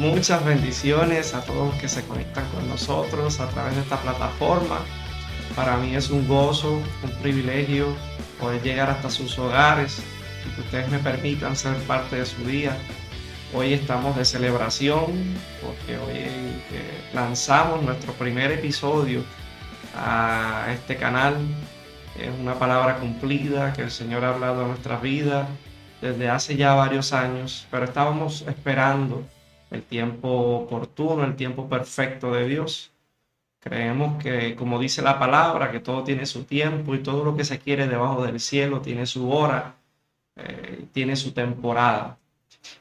Muchas bendiciones a todos los que se conectan con nosotros a través de esta plataforma. Para mí es un gozo, un privilegio poder llegar hasta sus hogares y que ustedes me permitan ser parte de su día. Hoy estamos de celebración porque hoy lanzamos nuestro primer episodio a este canal. Es una palabra cumplida que el Señor ha hablado a nuestras vidas desde hace ya varios años, pero estábamos esperando el tiempo oportuno, el tiempo perfecto de Dios. Creemos que, como dice la palabra, que todo tiene su tiempo y todo lo que se quiere debajo del cielo tiene su hora, tiene su temporada.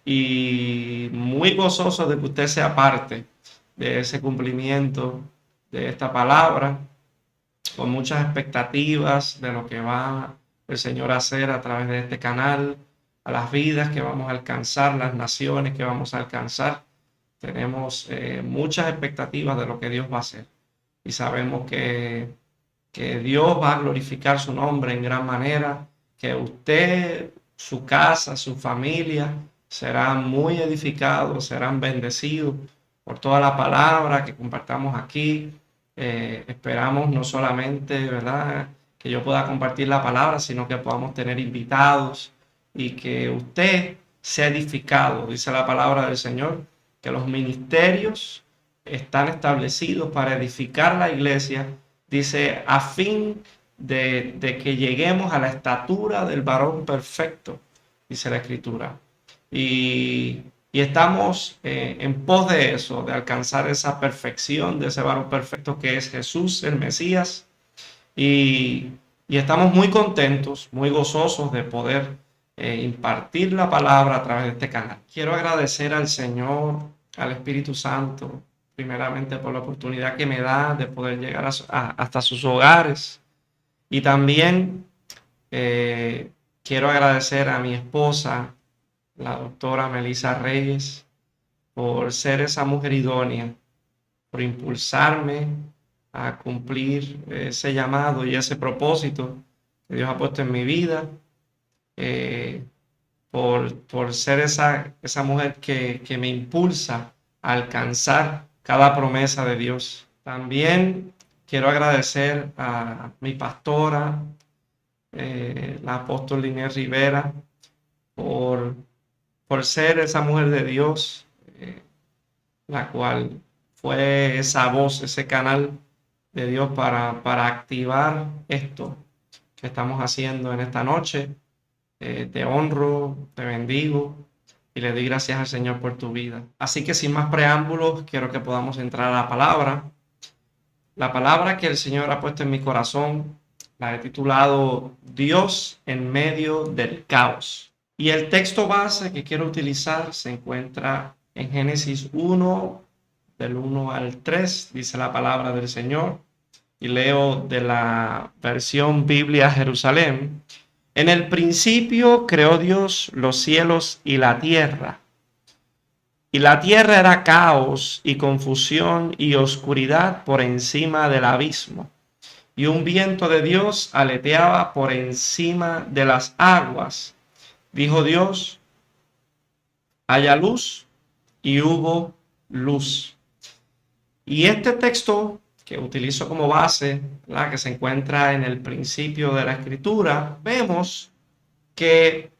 Y muy gozoso de que usted sea parte de ese cumplimiento de esta palabra, con muchas expectativas de lo que va el Señor a hacer a través de este canal, a las vidas que vamos a alcanzar, las naciones que vamos a alcanzar. Tenemos muchas expectativas de lo que Dios va a hacer y sabemos que Dios va a glorificar su nombre en gran manera, que usted, su casa, su familia serán muy edificados, serán bendecidos por toda la palabra que compartamos aquí. Esperamos no solamente, ¿verdad?, que yo pueda compartir la palabra, sino que podamos tener invitados y que usted sea edificado. Dice la palabra del Señor que los ministerios están establecidos para edificar la iglesia, dice, a fin de que lleguemos a la estatura del varón perfecto, dice la Escritura. Y estamos en pos de eso, de alcanzar esa perfección, de ese varón perfecto que es Jesús, el Mesías. Y, y estamos muy contentos, muy gozosos de poder impartir la palabra a través de este canal. Quiero agradecer al Señor, al Espíritu Santo, primeramente por la oportunidad que me da de poder llegar hasta sus hogares. Y también quiero agradecer a mi esposa, la doctora Melissa Reyes, por ser esa mujer idónea, por impulsarme a cumplir ese llamado y ese propósito que Dios ha puesto en mi vida, por ser esa mujer que me impulsa a alcanzar cada promesa de Dios. También quiero agradecer a mi pastora, la apóstol Inés Rivera, por ser esa mujer de Dios, la cual fue esa voz, ese canal de Dios para activar esto que estamos haciendo en esta noche. Te honro, te bendigo y le doy gracias al Señor por tu vida. Así que sin más preámbulos, quiero que podamos entrar a la palabra. La palabra que el Señor ha puesto en mi corazón la he titulado Dios en medio del caos. Y el texto base que quiero utilizar se encuentra en Génesis 1, del 1 al 3, dice la palabra del Señor. Y leo de la versión Biblia Jerusalén. En el principio creó Dios los cielos y la tierra. Y la tierra era caos y confusión y oscuridad por encima del abismo. Y un viento de Dios aleteaba por encima de las aguas. Dijo Dios, haya luz, y hubo luz. Y este texto que utilizo como base, ¿verdad?, que se encuentra en el principio de la Escritura, vemos que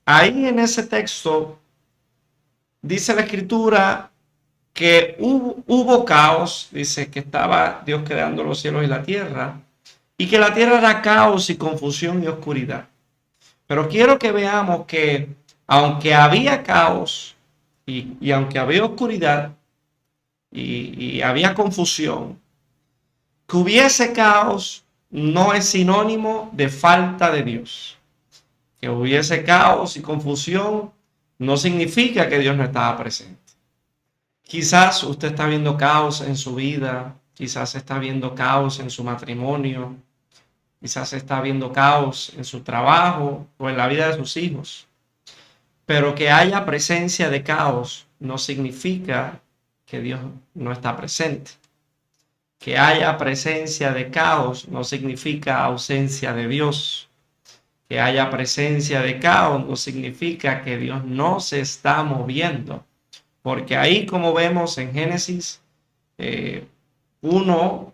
ahí en ese texto dice la Escritura que hubo caos, dice que estaba Dios creando los cielos y la tierra, y que la tierra era caos y confusión y oscuridad. Pero quiero que veamos que aunque había caos y aunque había oscuridad y había confusión, que hubiese caos no es sinónimo de falta de Dios. Que hubiese caos y confusión no significa que Dios no estaba presente. Quizás usted está viendo caos en su vida, quizás está viendo caos en su matrimonio, quizás está viendo caos en su trabajo o en la vida de sus hijos. Pero que haya presencia de caos no significa que Dios no está presente. Que haya presencia de caos no significa ausencia de Dios. Que haya presencia de caos no significa que Dios no se está moviendo. Porque ahí, como vemos en Génesis 1,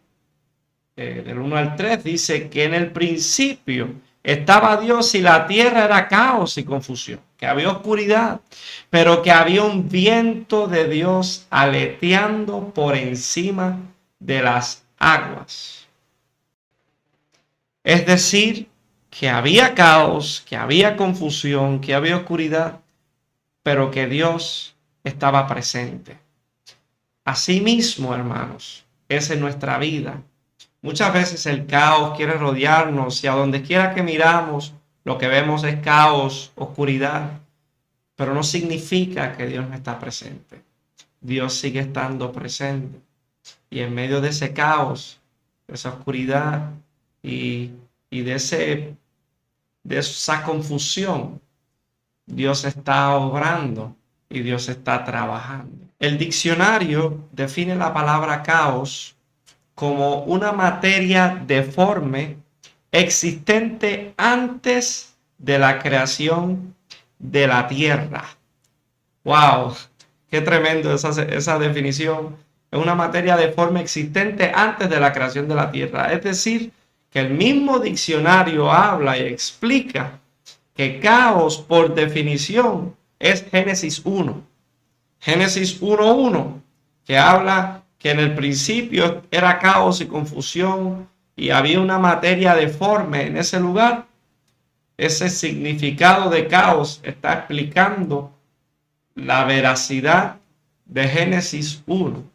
del 1 al 3, dice que en el principio estaba Dios y la tierra era caos y confusión, que había oscuridad, pero que había un viento de Dios aleteando por encima de las aguas. Es decir, que había caos, que había confusión, que había oscuridad, pero que Dios estaba presente. Asimismo, hermanos, es en nuestra vida. Muchas veces el caos quiere rodearnos y a donde quiera que miramos, lo que vemos es caos, oscuridad, pero no significa que Dios no está presente. Dios sigue estando presente. Y en medio de ese caos, de esa oscuridad y de esa confusión, Dios está obrando y Dios está trabajando. El diccionario define la palabra caos como una materia deforme existente antes de la creación de la tierra. ¡Wow! ¡Qué tremendo esa definición! Es una materia deforme existente antes de la creación de la tierra. Es decir, que el mismo diccionario habla y explica que caos, por definición, es Génesis 1. Génesis 1:1, que habla que en el principio era caos y confusión y había una materia deforme en ese lugar. Ese significado de caos está explicando la veracidad de Génesis 1.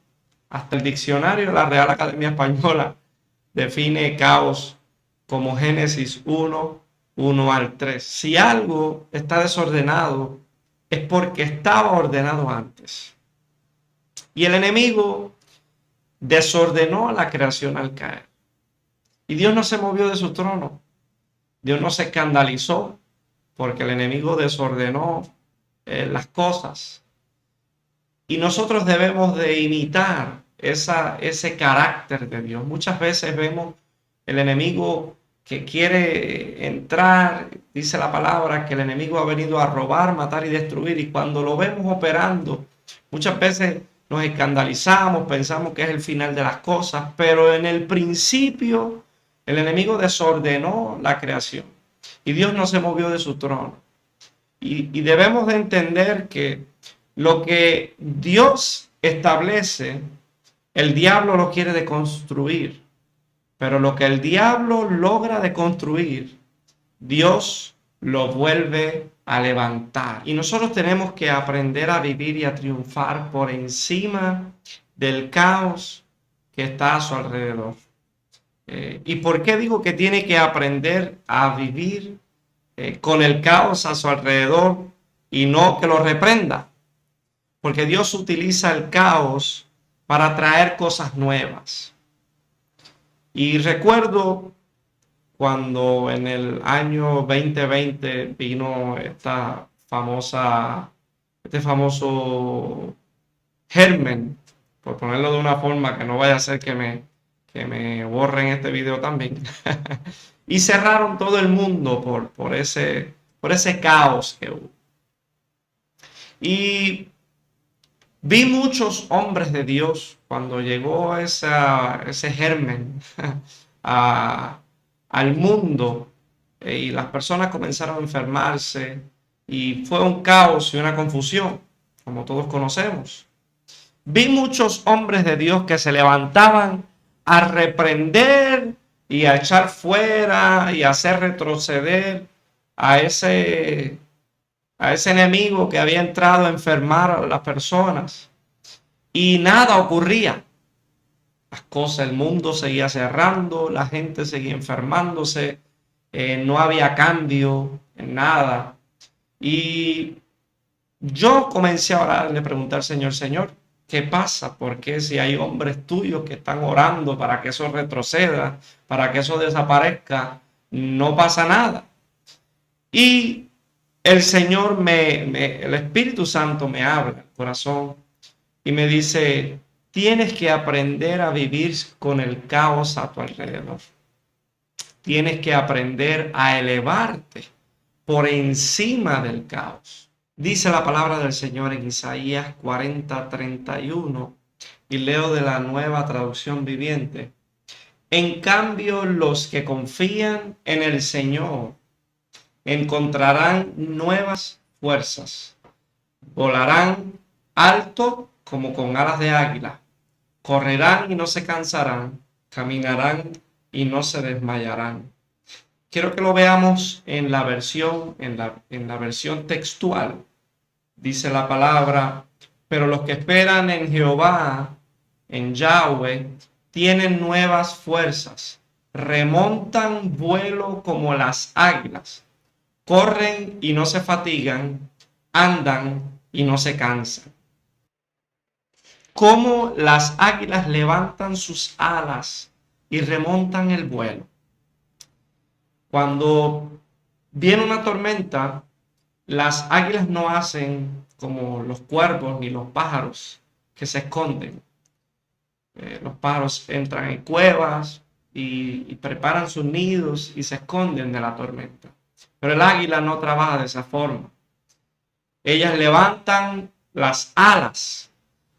Hasta el diccionario de la Real Academia Española define caos como Génesis 1 al 3. Si algo está desordenado, es porque estaba ordenado antes. Y el enemigo desordenó la creación al caer. Y Dios no se movió de su trono. Dios no se escandalizó porque el enemigo desordenó las cosas. Y nosotros debemos de imitar ese carácter de Dios. Muchas veces vemos el enemigo que quiere entrar, dice la palabra, que el enemigo ha venido a robar, matar y destruir. Y cuando lo vemos operando, muchas veces nos escandalizamos, pensamos que es el final de las cosas, pero en el principio el enemigo desordenó la creación y Dios no se movió de su trono. Y debemos de entender que lo que Dios establece, el diablo lo quiere deconstruir. Pero lo que el diablo logra deconstruir, Dios lo vuelve a levantar. Y nosotros tenemos que aprender a vivir y a triunfar por encima del caos que está a su alrededor. ¿Y por qué digo que tiene que aprender a vivir con el caos a su alrededor y no que lo reprenda? Porque Dios utiliza el caos para traer cosas nuevas. Y recuerdo cuando en el año 2020 vino este famoso germen, por ponerlo de una forma que no vaya a ser que me borren este video también. Y cerraron todo el mundo por ese caos que hubo. Y vi muchos hombres de Dios cuando llegó ese germen al mundo y las personas comenzaron a enfermarse y fue un caos y una confusión, como todos conocemos. Vi muchos hombres de Dios que se levantaban a reprender y a echar fuera y a hacer retroceder a ese enemigo que había entrado a enfermar a las personas. Y nada ocurría. Las cosas, el mundo seguía cerrando, la gente seguía enfermándose, no había cambio en nada. Y yo comencé a orar, le pregunté al Señor, Señor, ¿qué pasa? ¿Por qué si hay hombres tuyos que están orando para que eso retroceda, para que eso desaparezca, no pasa nada? Y el Señor, el Espíritu Santo me habla al corazón y me dice, tienes que aprender a vivir con el caos a tu alrededor. Tienes que aprender a elevarte por encima del caos. Dice la palabra del Señor en Isaías 40:31 y leo de la Nueva Traducción Viviente. En cambio, los que confían en el Señor encontrarán nuevas fuerzas, volarán alto como con alas de águila, correrán y no se cansarán, caminarán y no se desmayarán. Quiero que lo veamos en la versión, en la versión textual. Dice la palabra, pero los que esperan en Jehová, en Yahweh, tienen nuevas fuerzas, remontan vuelo como las águilas, corren y no se fatigan, andan y no se cansan. Como las águilas levantan sus alas y remontan el vuelo. Cuando viene una tormenta, las águilas no hacen como los cuervos ni los pájaros que se esconden. Los pájaros entran en cuevas y preparan sus nidos y se esconden de la tormenta. Pero el águila no trabaja de esa forma. Ellas levantan las alas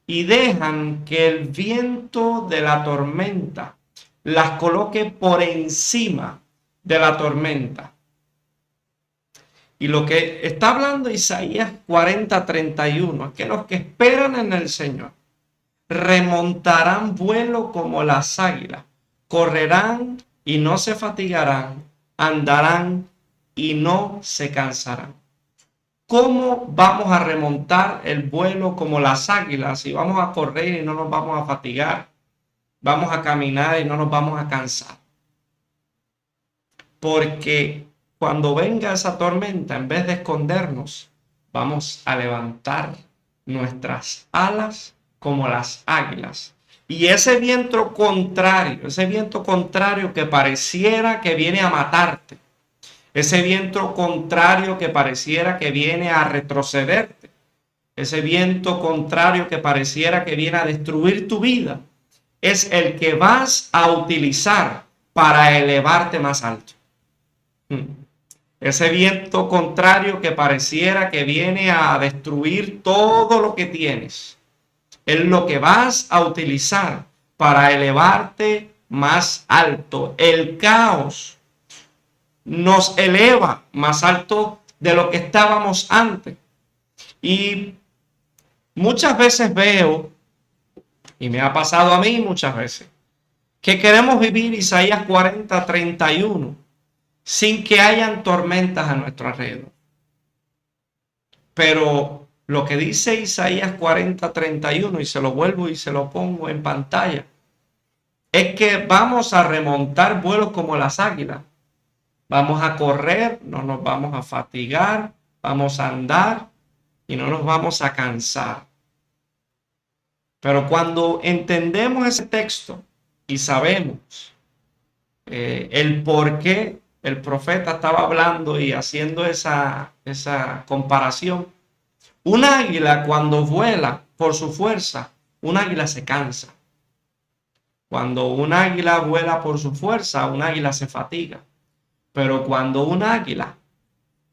y dejan que el viento de la tormenta las coloque por encima de la tormenta. Y lo que está hablando Isaías 40:31 es que los que esperan en el Señor remontarán vuelo como las águilas, correrán y no se fatigarán, andarán y no se cansarán. ¿Cómo vamos a remontar el vuelo como las águilas si vamos a correr y no nos vamos a fatigar? Vamos a caminar y no nos vamos a cansar. Porque cuando venga esa tormenta, en vez de escondernos, vamos a levantar nuestras alas como las águilas. Y ese viento contrario que pareciera que viene a matarte, ese viento contrario que pareciera que viene a retrocederte, ese viento contrario que pareciera que viene a destruir tu vida, es el que vas a utilizar para elevarte más alto. Ese viento contrario que pareciera que viene a destruir todo lo que tienes, es lo que vas a utilizar para elevarte más alto. El caos nos eleva más alto de lo que estábamos antes. Y muchas veces veo, y me ha pasado a mí muchas veces, que queremos vivir Isaías 40:31 sin que hayan tormentas a nuestro alrededor. Pero lo que dice Isaías 40:31, y se lo vuelvo y se lo pongo en pantalla, es que vamos a remontar vuelos como las águilas. Vamos a correr, no nos vamos a fatigar, vamos a andar y no nos vamos a cansar. Pero cuando entendemos ese texto y sabemos el por qué el profeta estaba hablando y haciendo esa comparación, un águila cuando vuela por su fuerza, un águila se cansa. Cuando un águila vuela por su fuerza, un águila se fatiga. Pero cuando un águila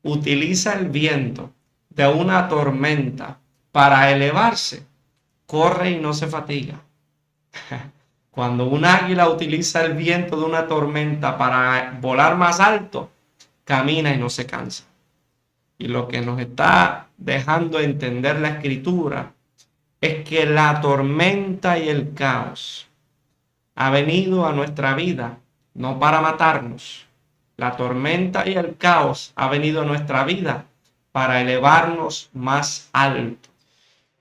utiliza el viento de una tormenta para elevarse, corre y no se fatiga. Cuando un águila utiliza el viento de una tormenta para volar más alto, camina y no se cansa. Y lo que nos está dejando entender la Escritura es que la tormenta y el caos ha venido a nuestra vida no para matarnos. La tormenta y el caos ha venido a nuestra vida para elevarnos más alto.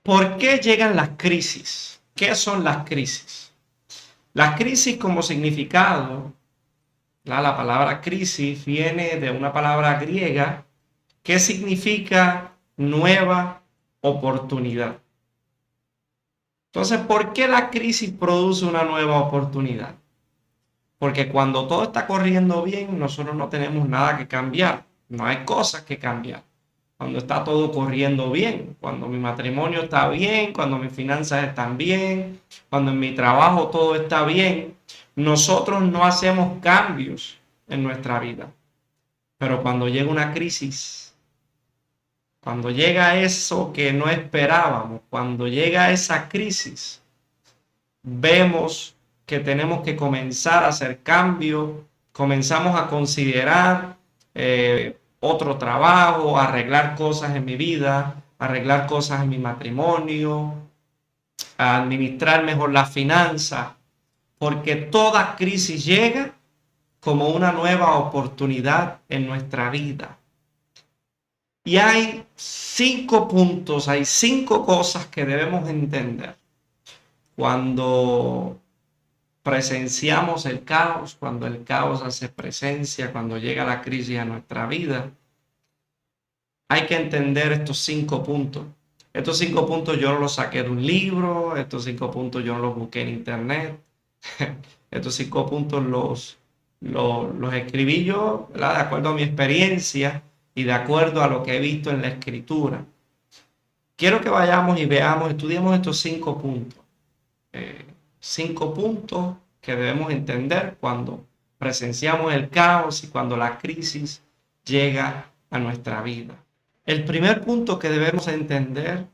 ¿Por qué llegan las crisis? ¿Qué son las crisis? Las crisis como significado, la palabra crisis viene de una palabra griega que significa nueva oportunidad. Entonces, ¿por qué la crisis produce una nueva oportunidad? Porque cuando todo está corriendo bien, nosotros no tenemos nada que cambiar. No hay cosas que cambiar. Cuando está todo corriendo bien, cuando mi matrimonio está bien, cuando mis finanzas están bien, cuando en mi trabajo todo está bien, nosotros no hacemos cambios en nuestra vida. Pero cuando llega una crisis, cuando llega eso que no esperábamos, cuando llega esa crisis, vemos que tenemos que comenzar a hacer cambios, comenzamos a considerar otro trabajo, arreglar cosas en mi vida, arreglar cosas en mi matrimonio, a administrar mejor las finanzas, porque toda crisis llega como una nueva oportunidad en nuestra vida. Y hay 5 puntos, hay 5 cosas que debemos entender cuando presenciamos el caos, cuando el caos hace presencia, cuando llega la crisis a nuestra vida. Hay que entender estos 5 puntos. Estos 5 puntos yo no los saqué de un libro, estos 5 puntos yo no los busqué en internet. Estos 5 puntos los escribí yo, ¿verdad? De acuerdo a mi experiencia y de acuerdo a lo que he visto en la escritura. Quiero que vayamos y veamos, estudiemos estos 5 puntos. 5 puntos que debemos entender cuando presenciamos el caos y cuando la crisis llega a nuestra vida. El primer punto que debemos entender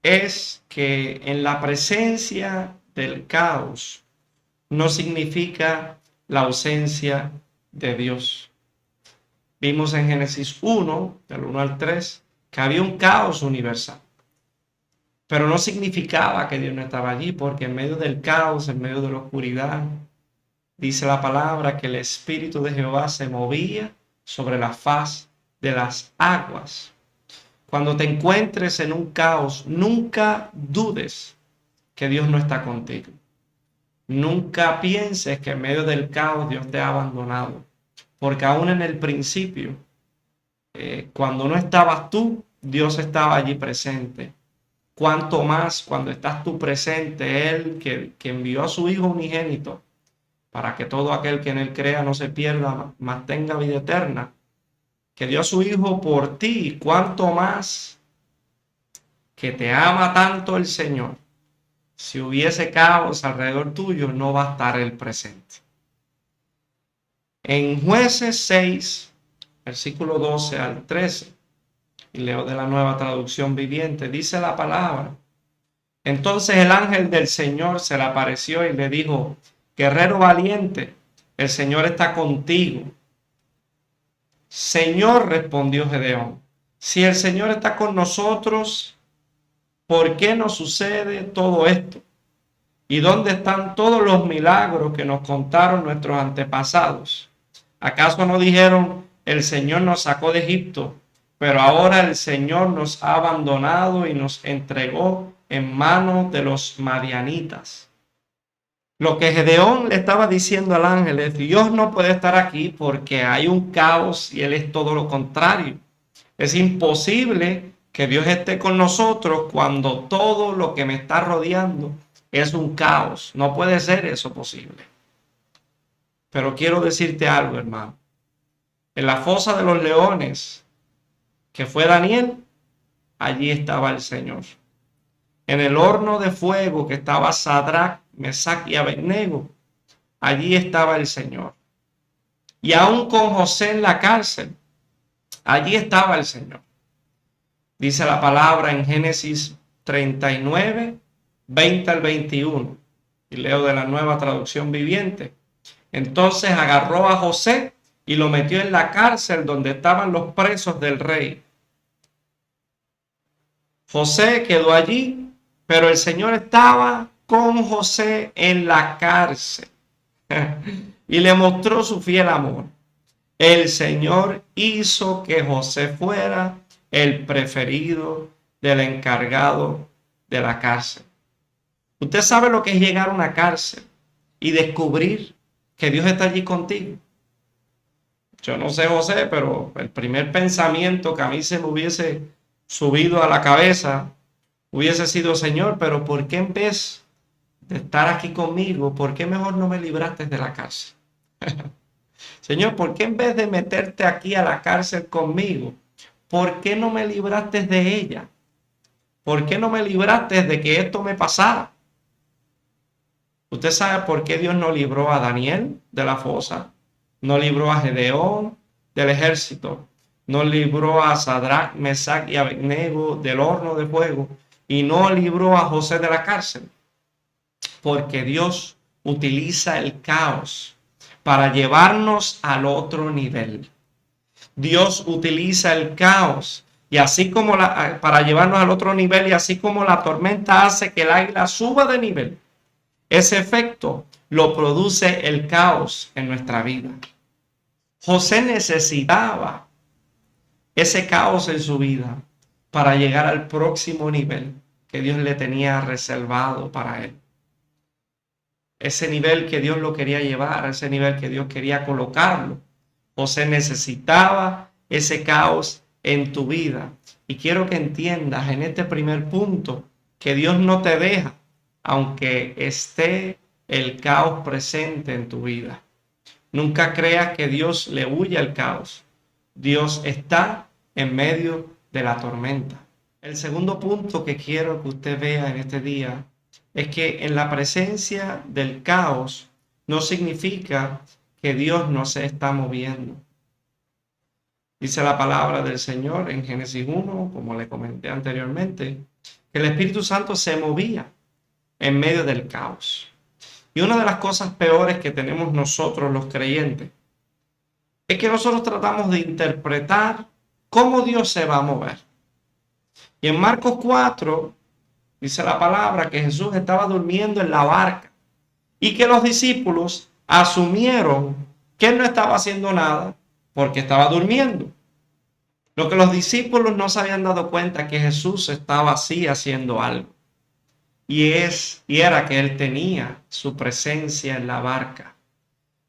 es que en la presencia del caos no significa la ausencia de Dios. Vimos en Génesis 1, del 1 al 3, que había un caos universal. Pero no significaba que Dios no estaba allí, porque en medio del caos, en medio de la oscuridad, dice la palabra que el Espíritu de Jehová se movía sobre la faz de las aguas. Cuando te encuentres en un caos, nunca dudes que Dios no está contigo. Nunca pienses que en medio del caos Dios te ha abandonado, porque aún en el principio, cuando no estabas tú, Dios estaba allí presente. Cuanto más cuando estás tú presente, Él que envió a su Hijo unigénito para que todo aquel que en Él crea no se pierda, mas tenga vida eterna, que dio a su Hijo por ti, cuanto más que te ama tanto el Señor. Si hubiese caos alrededor tuyo, no va a estar Él presente. En Jueces 6, versículo 12 al 13, y leo de la Nueva Traducción Viviente, dice la palabra: entonces el ángel del Señor se le apareció y le dijo: guerrero valiente, el Señor está contigo. Señor, respondió Gedeón, si el Señor está con nosotros, ¿por qué nos sucede todo esto? ¿Y dónde están todos los milagros que nos contaron nuestros antepasados? ¿Acaso no dijeron: el Señor nos sacó de Egipto, pero ahora el Señor nos ha abandonado y nos entregó en manos de los madianitas? Lo que Gedeón le estaba diciendo al ángel es: Dios no puede estar aquí porque hay un caos y Él es todo lo contrario. Es imposible que Dios esté con nosotros cuando todo lo que me está rodeando es un caos. No puede ser eso posible. Pero quiero decirte algo, hermano. En la fosa de los leones, que fue Daniel, allí estaba el Señor. En el horno de fuego que estaba Sadrach, Mesach y Abednego, allí estaba el Señor. Y aún con José en la cárcel, allí estaba el Señor. Dice la palabra en Génesis 39, 20 al 21. Y leo de la Nueva Traducción Viviente. Entonces agarró a José y lo metió en la cárcel donde estaban los presos del rey. José quedó allí, pero el Señor estaba con José en la cárcel y le mostró su fiel amor. El Señor hizo que José fuera el preferido del encargado de la cárcel. Usted sabe lo que es llegar a una cárcel y descubrir que Dios está allí contigo. Yo no sé, José, pero el primer pensamiento que a mí se me hubiese subido a la cabeza hubiese sido: Señor, pero ¿por qué en vez de estar aquí conmigo, por qué mejor no me libraste de la cárcel? Señor, ¿por qué en vez de meterte aquí a la cárcel conmigo, por qué no me libraste de ella? ¿Por qué no me libraste de que esto me pasara? ¿Usted sabe por qué Dios no libró a Daniel de la fosa? No libró a Gedeón del ejército. no libró a Sadrach, Mesach y Abednego del horno de fuego, y no libró a José de la cárcel, porque Dios utiliza el caos para llevarnos al otro nivel. Dios utiliza el caos y así como para llevarnos al otro nivel, y así como la tormenta hace que el águila suba de nivel, ese efecto lo produce el caos en nuestra vida. José necesitaba ese caos en su vida para llegar al próximo nivel que Dios le tenía reservado para él. Ese nivel que Dios lo quería llevar, ese nivel que Dios quería colocarlo. José necesitaba ese caos en tu vida. Y quiero que entiendas en este primer punto que Dios no te deja, aunque esté el caos presente en tu vida. Nunca creas que Dios le huye al caos. Dios está en medio de la tormenta. El segundo punto que quiero que usted vea en este día es que en la presencia del caos no significa que Dios no se está moviendo. Dice la palabra del Señor en Génesis 1, como le comenté anteriormente, que el Espíritu Santo se movía en medio del caos. Y una de las cosas peores que tenemos nosotros los creyentes es que nosotros tratamos de interpretar cómo Dios se va a mover. Y en Marcos 4 dice la palabra que Jesús estaba durmiendo en la barca y que los discípulos asumieron que él no estaba haciendo nada porque estaba durmiendo. Lo que los discípulos no se habían dado cuenta que Jesús estaba así haciendo algo. Y era que él tenía su presencia en la barca.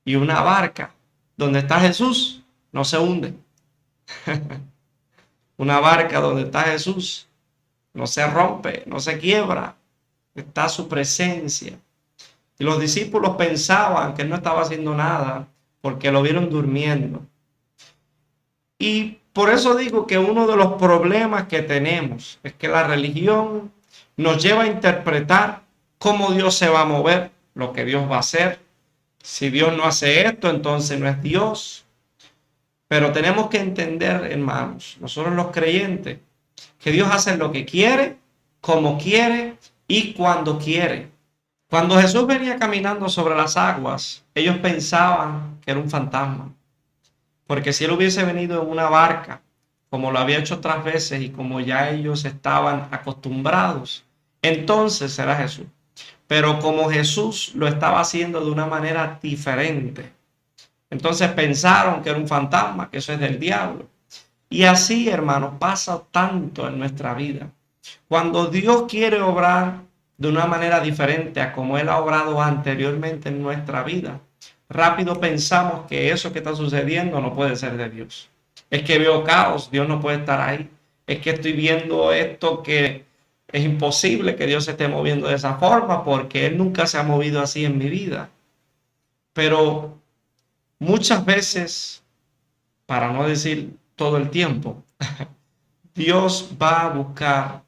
Y una barca donde está Jesús no se hunde. Una barca donde está Jesús no se rompe, no se quiebra. Está su presencia. Y los discípulos pensaban que él no estaba haciendo nada porque lo vieron durmiendo. Y por eso digo que uno de los problemas que tenemos es que la religión nos lleva a interpretar cómo Dios se va a mover, lo que Dios va a hacer. Si Dios no hace esto, entonces no es Dios. Pero tenemos que entender, hermanos, nosotros los creyentes, que Dios hace lo que quiere, como quiere y cuando quiere. Cuando Jesús venía caminando sobre las aguas, ellos pensaban que era un fantasma. Porque si él hubiese venido en una barca, como lo había hecho otras veces y como ya ellos estaban acostumbrados, entonces era Jesús. Pero como Jesús lo estaba haciendo de una manera diferente, entonces pensaron que era un fantasma, que eso es del diablo. Y así, hermanos, pasa tanto en nuestra vida. Cuando Dios quiere obrar de una manera diferente a como Él ha obrado anteriormente en nuestra vida, rápido pensamos que eso que está sucediendo no puede ser de Dios. Es que veo caos, Dios no puede estar ahí. Es que estoy viendo esto que es imposible que Dios se esté moviendo de esa forma porque Él nunca se ha movido así en mi vida. Pero muchas veces, para no decir todo el tiempo, Dios va a buscar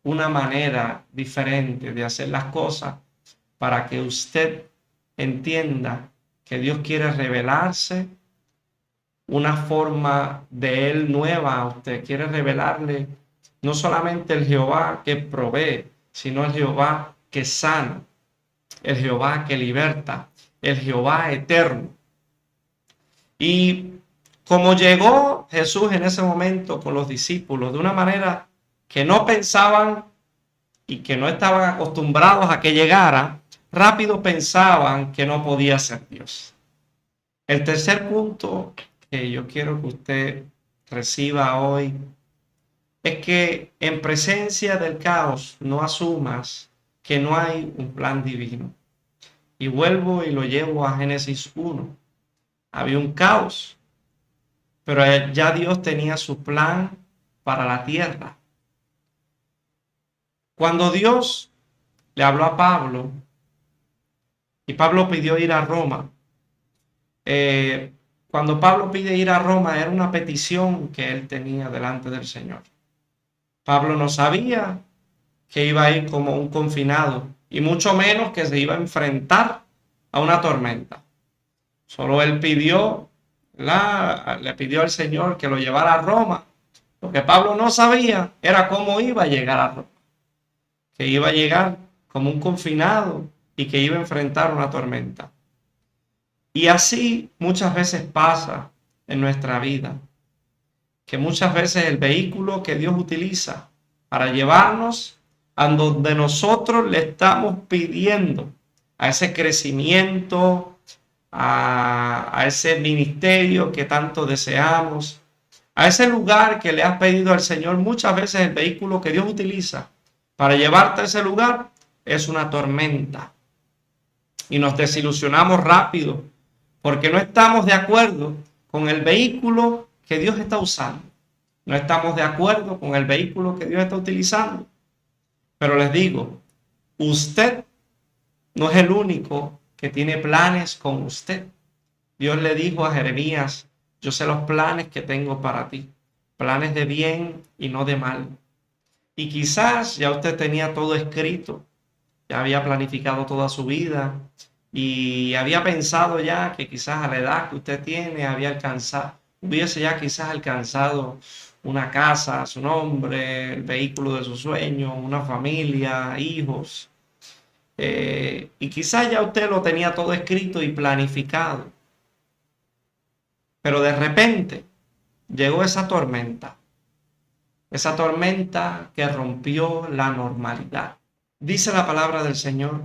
una manera diferente de hacer las cosas para que usted entienda que Dios quiere revelarse una forma de Él nueva a usted. Quiere revelarle no solamente el Jehová que provee, sino el Jehová que sana, el Jehová que liberta, el Jehová eterno. Y como llegó Jesús en ese momento con los discípulos de una manera que no pensaban y que no estaban acostumbrados a que llegara, rápido pensaban que no podía ser Dios. El tercer punto que yo quiero que usted reciba hoy es que en presencia del caos no asumas que no hay un plan divino. Y vuelvo y lo llevo a Génesis 1. Había un caos, pero ya Dios tenía su plan para la tierra. Cuando Dios le habló a Pablo y Pablo pidió ir a Roma, cuando Pablo pide ir a Roma era una petición que él tenía delante del Señor. Pablo no sabía que iba a ir como un confinado y mucho menos que se iba a enfrentar a una tormenta. Solo él pidió Le pidió al Señor que lo llevara a Roma. Lo que Pablo no sabía era cómo iba a llegar a Roma, que iba a llegar como un confinado y que iba a enfrentar una tormenta. Y así muchas veces pasa en nuestra vida, que muchas veces el vehículo que Dios utiliza para llevarnos a donde nosotros le estamos pidiendo, a ese crecimiento, a ese ministerio que tanto deseamos, a ese lugar que le has pedido al Señor. Muchas veces el vehículo que Dios utiliza para llevarte a ese lugar es una tormenta. Y nos desilusionamos rápido porque no estamos de acuerdo con el vehículo que Dios está usando. No estamos de acuerdo con el vehículo que Dios está utilizando. Pero les digo, usted no es el único que tiene planes con usted. Dios le dijo a Jeremías: yo sé los planes que tengo para ti, planes de bien y no de mal. Y quizás ya usted tenía todo escrito, ya había planificado toda su vida y había pensado ya que quizás a la edad que usted tiene hubiese ya quizás alcanzado una casa a su nombre, el vehículo de sus sueños, una familia, hijos. Y quizás ya usted lo tenía todo escrito y planificado. Pero de repente llegó esa tormenta que rompió la normalidad. Dice la palabra del Señor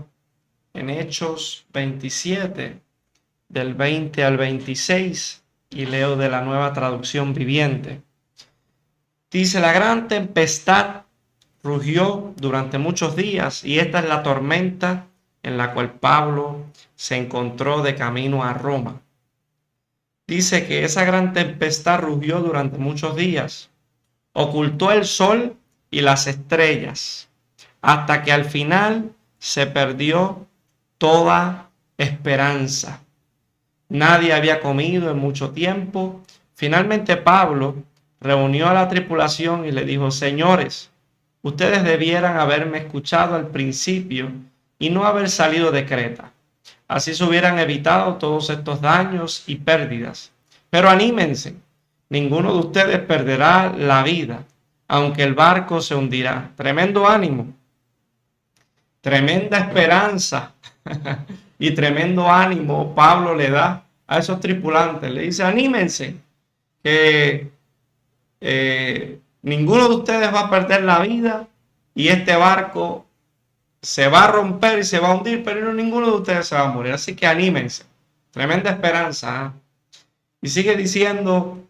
en Hechos 27, del 20 al 26, y leo de la Nueva Traducción Viviente. Dice: la gran tempestad rugió durante muchos días, y esta es la tormenta en la cual Pablo se encontró de camino a Roma. Dice que esa gran tempestad rugió durante muchos días, ocultó el sol y las estrellas, hasta que al final se perdió toda esperanza. Nadie había comido en mucho tiempo. Finalmente Pablo reunió a la tripulación y le dijo: señores, ustedes debieran haberme escuchado al principio y no haber salido de Creta. Así se hubieran evitado todos estos daños y pérdidas. Pero anímense, ninguno de ustedes perderá la vida, aunque el barco se hundirá. Tremendo ánimo, tremenda esperanza y tremendo ánimo Pablo le da a esos tripulantes. Le dice: anímense, que ninguno de ustedes va a perder la vida y este barco se va a romper y se va a hundir, pero ninguno de ustedes se va a morir. Así que anímense. Tremenda esperanza. Y sigue diciendo,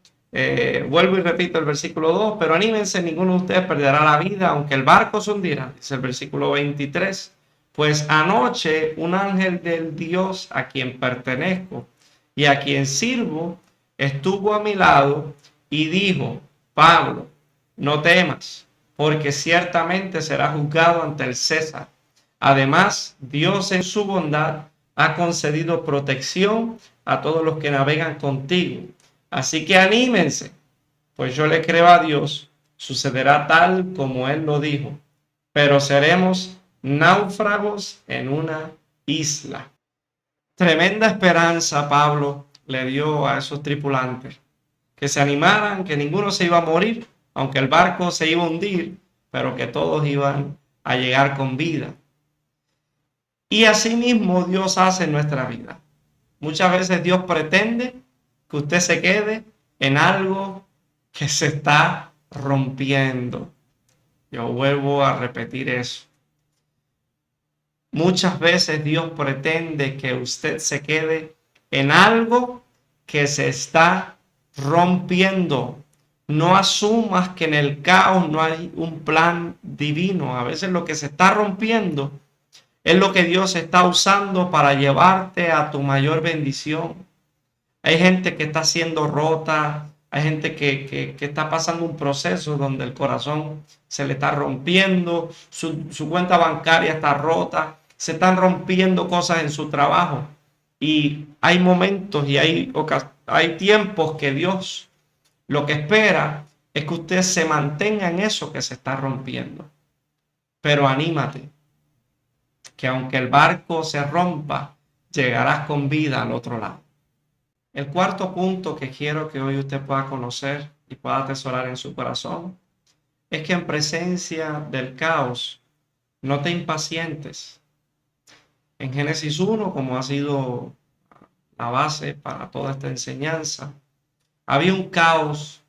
vuelvo y repito el versículo 2, pero anímense, ninguno de ustedes perderá la vida, aunque el barco se hundirá. Dice el versículo 23, pues anoche un ángel del Dios a quien pertenezco y a quien sirvo estuvo a mi lado y dijo: Pablo, no temas, porque ciertamente serás juzgado ante el César. Además, Dios en su bondad ha concedido protección a todos los que navegan contigo. Así que anímense, pues yo le creo a Dios, sucederá tal como Él lo dijo, pero seremos náufragos en una isla. Tremenda esperanza Pablo le dio a esos tripulantes, que se animaran, que ninguno se iba a morir, aunque el barco se iba a hundir, pero que todos iban a llegar con vida. Y así mismo Dios hace en nuestra vida. Muchas veces Dios pretende que usted se quede en algo que se está rompiendo. Yo vuelvo a repetir eso. Muchas veces Dios pretende que usted se quede en algo que se está rompiendo. No asumas que en el caos no hay un plan divino. A veces lo que se está rompiendo es lo que Dios está usando para llevarte a tu mayor bendición. Hay gente que está siendo rota, hay gente que está pasando un proceso donde el corazón se le está rompiendo, su cuenta bancaria está rota, se están rompiendo cosas en su trabajo. Y hay momentos y hay tiempos que Dios lo que espera es que usted se mantenga en eso que se está rompiendo. Pero anímate, que aunque el barco se rompa, llegarás con vida al otro lado. El cuarto punto que quiero que hoy usted pueda conocer y pueda atesorar en su corazón es que en presencia del caos no te impacientes. En Génesis 1, como ha sido la base para toda esta enseñanza, había un caos,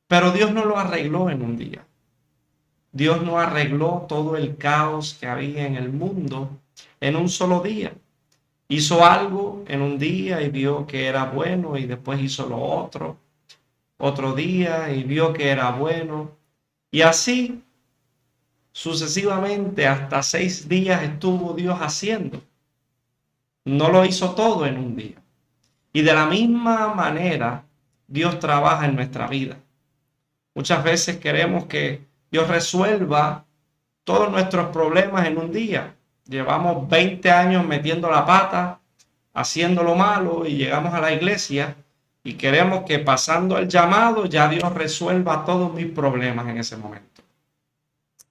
pero Dios no lo arregló en un día. Dios no arregló todo el caos que había en el mundo en un solo día. Hizo algo en un día y vio que era bueno y después hizo lo otro día y vio que era bueno. Y así sucesivamente hasta 6 días estuvo Dios haciendo. No lo hizo todo en un día. Y de la misma manera Dios trabaja en nuestra vida. Muchas veces queremos que Dios resuelva todos nuestros problemas en un día. Llevamos 20 años metiendo la pata, haciendo lo malo y llegamos a la iglesia y queremos que pasando el llamado ya Dios resuelva todos mis problemas en ese momento.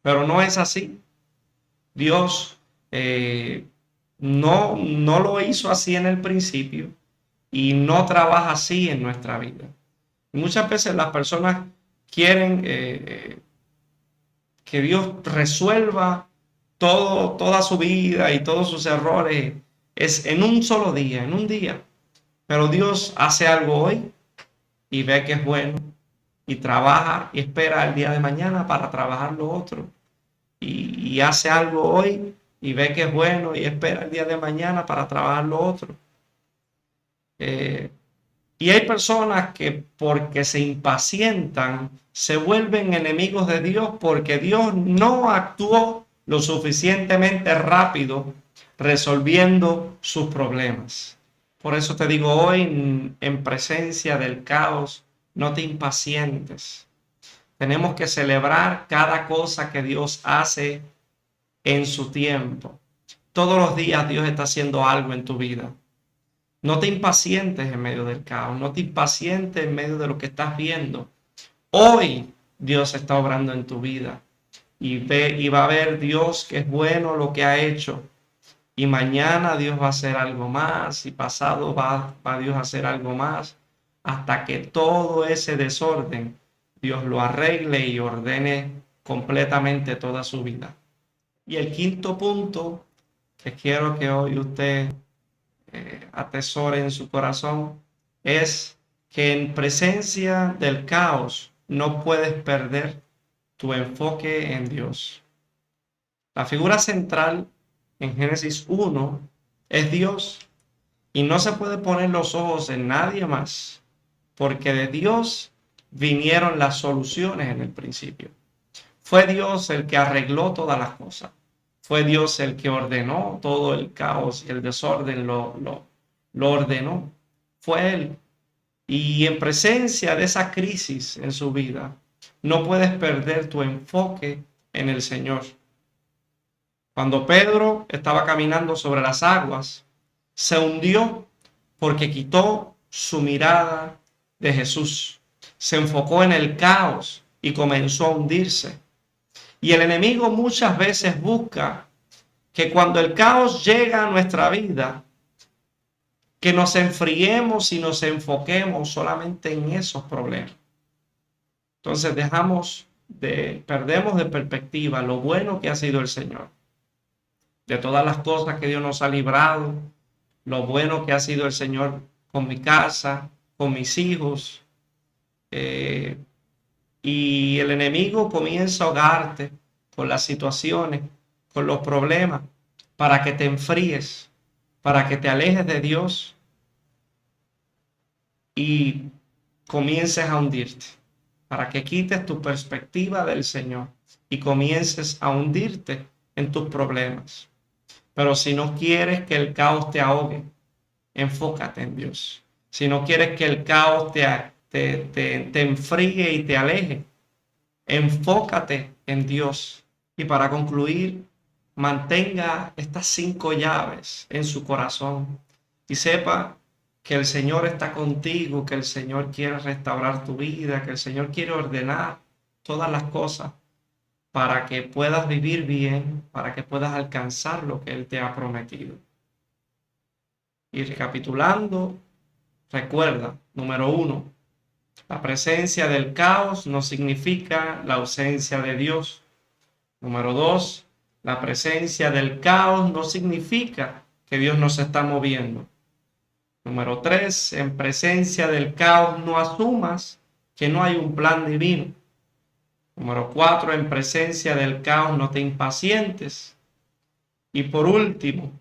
Pero no es así. Dios no lo hizo así en el principio y no trabaja así en nuestra vida. Muchas veces las personas quieren que Dios resuelva toda su vida y todos sus errores es en un solo día, en un día. Pero Dios hace algo hoy y ve que es bueno y trabaja y espera el día de mañana para trabajar lo otro. Y hace algo hoy y ve que es bueno y espera el día de mañana para trabajar lo otro. Y hay personas que porque se impacientan, se vuelven enemigos de Dios porque Dios no actuó lo suficientemente rápido resolviendo sus problemas. Por eso te digo hoy, en presencia del caos, no te impacientes. Tenemos que celebrar cada cosa que Dios hace en su tiempo. Todos los días Dios está haciendo algo en tu vida. No te impacientes en medio del caos, no te impacientes en medio de lo que estás viendo. Hoy Dios está obrando en tu vida y va a ver Dios que es bueno lo que ha hecho. Y mañana Dios va a hacer algo más y pasado va Dios a hacer algo más hasta que todo ese desorden Dios lo arregle y ordene completamente toda su vida. Y el quinto punto que quiero que hoy usted atesore en su corazón es que en presencia del caos no puedes perder tu enfoque en Dios. La figura central en Génesis 1 es Dios y no se puede poner los ojos en nadie más porque de Dios vinieron las soluciones en el principio. Fue Dios el que arregló todas las cosas. Fue Dios el que ordenó todo el caos y el desorden, lo ordenó. Fue Él. Y en presencia de esa crisis en su vida, no puedes perder tu enfoque en el Señor. Cuando Pedro estaba caminando sobre las aguas, se hundió porque quitó su mirada de Jesús. Se enfocó en el caos y comenzó a hundirse. Y el enemigo muchas veces busca que cuando el caos llega a nuestra vida, que nos enfriemos y nos enfoquemos solamente en esos problemas. Entonces perdemos de perspectiva lo bueno que ha sido el Señor, de todas las cosas que Dios nos ha librado, lo bueno que ha sido el Señor con mi casa, con mis hijos. Y el enemigo comienza a ahogarte con las situaciones, con los problemas, para que te enfríes, para que te alejes de Dios y comiences a hundirte, para que quites tu perspectiva del Señor y comiences a hundirte en tus problemas. Pero si no quieres que el caos te ahogue, enfócate en Dios. Si no quieres que el caos te enfríe y te aleje, enfócate en Dios. Y para concluir, mantenga estas 5 llaves en su corazón y sepa que el Señor está contigo, que el Señor quiere restaurar tu vida, que el Señor quiere ordenar todas las cosas para que puedas vivir bien, para que puedas alcanzar lo que Él te ha prometido. Y recapitulando, Recuerda, número uno, la presencia del caos no significa la ausencia de Dios. Número dos, la presencia del caos no significa que Dios no se está moviendo. Número tres, en presencia del caos no asumas que no hay un plan divino. Número cuatro, en presencia del caos no te impacientes. Y por último,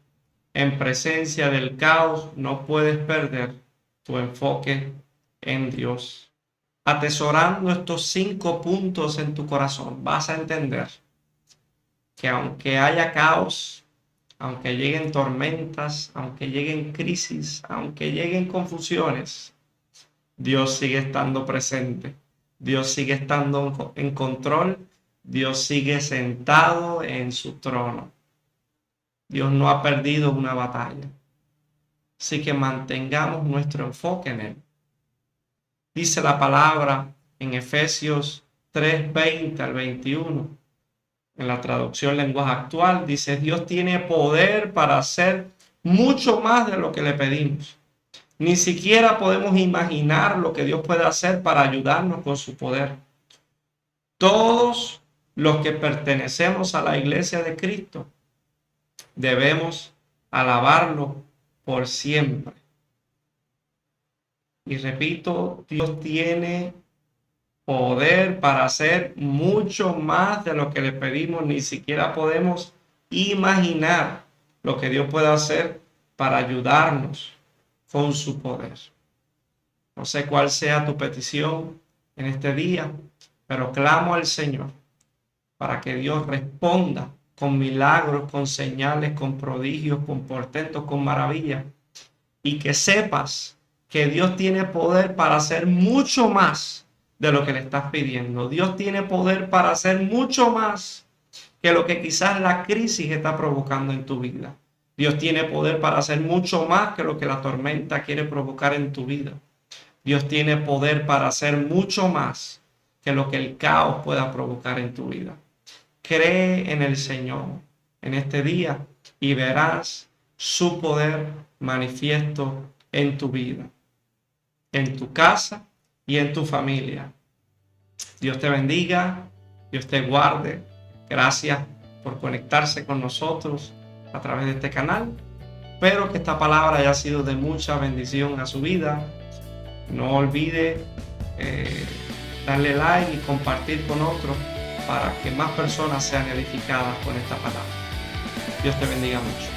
en presencia del caos no puedes perder tu enfoque en Dios. Atesorando estos 5 puntos en tu corazón, vas a entender que aunque haya caos, aunque lleguen tormentas, aunque lleguen crisis, aunque lleguen confusiones, Dios sigue estando presente. Dios sigue estando en control. Dios sigue sentado en su trono. Dios no ha perdido una batalla. Así que mantengamos nuestro enfoque en Él. Dice la palabra en Efesios 3:20 al 21. En la traducción lenguaje actual dice: Dios tiene poder para hacer mucho más de lo que le pedimos. Ni siquiera podemos imaginar lo que Dios puede hacer para ayudarnos con su poder. Todos los que pertenecemos a la iglesia de Cristo debemos alabarlo por siempre. Y repito, Dios tiene poder para hacer mucho más de lo que le pedimos. Ni siquiera podemos imaginar lo que Dios puede hacer para ayudarnos con su poder. No sé cuál sea tu petición en este día, pero clamo al Señor para que Dios responda con milagros, con señales, con prodigios, con portentos, con maravillas, y que sepas que Dios tiene poder para hacer mucho más de lo que le estás pidiendo. Dios tiene poder para hacer mucho más que lo que quizás la crisis está provocando en tu vida. Dios tiene poder para hacer mucho más que lo que la tormenta quiere provocar en tu vida. Dios tiene poder para hacer mucho más que lo que el caos pueda provocar en tu vida. Cree en el Señor en este día y verás su poder manifiesto en tu vida, en tu casa y en tu familia. Dios te bendiga, Dios te guarde. Gracias por conectarse con nosotros a través de este canal. Espero que esta palabra haya sido de mucha bendición a su vida. No olvide darle like y compartir con otros para que más personas sean edificadas con esta palabra. Dios te bendiga mucho.